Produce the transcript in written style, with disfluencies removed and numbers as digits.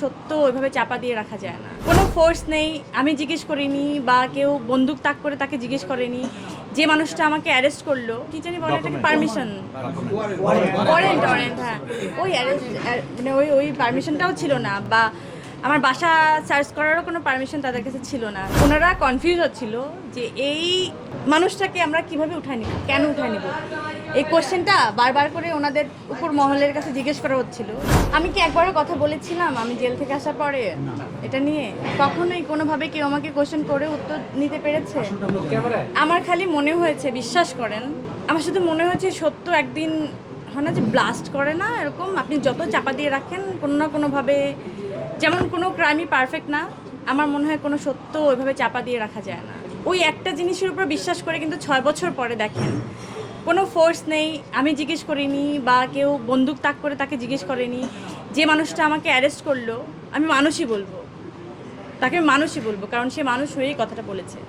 সত্য ওইভাবে চাপা দিয়ে রাখা যায় না। কোনো ফোর্স নেই, আমি জিজ্ঞেস করিনি বা কেউ বন্দুক তাক করে তাকে জিজ্ঞেস করেনি। যে মানুষটা আমাকে অ্যারেস্ট করলো, কি জানি বলে এটাকে, পারমিশন, ওয়ারেন্ট, হ্যাঁ, ওই অ্যারেস্ট মানে ওই পারমিশনটাও ছিল না, বা আমার বাসা সার্চ করারও কোনো পারমিশন তাদের কাছে ছিল না। ওনারা কনফিউজ হচ্ছিল যে এই মানুষটাকে আমরা কিভাবে উঠায় নিব, কেন উঠায় নিব, এই কোশ্চেনটা বারবার করে ওনাদের উপর মহলের কাছে জিজ্ঞেস করা হচ্ছিল। আমি কি একবারও কথা বলেছিলাম আমি জেল থেকে আসার পরে এটা নিয়ে? কখনোই কোনোভাবে কেউ আমাকে কোশ্চেন করে উত্তর নিতে পেরেছে? আমার খালি মনে হয়েছে, বিশ্বাস করেন, আমার শুধু মনে হয়েছে সত্য একদিন হয় না যে ব্লাস্ট করে না, এরকম আপনি যত চাপা দিয়ে রাখেন কোনো না কোনোভাবে, যেমন কোনো ক্রাইমই পারফেক্ট না, আমার মনে হয় কোনো সত্য ওইভাবে চাপা দিয়ে রাখা যায় না। ওই একটা জিনিসের উপর বিশ্বাস করে কিন্তু 6 বছর পরে দেখেন কোনো ফোর্স নেই, আমি জিজ্ঞেস করিনি বা কেউ বন্দুক তাক করে তাকে জিজ্ঞেস করেনি। যে মানুষটা আমাকে অ্যারেস্ট করলো, আমি মানুষই বলবো, তাকে আমি মানুষই বলবো, কারণ সে মানুষ হয়েই কথাটা বলেছে।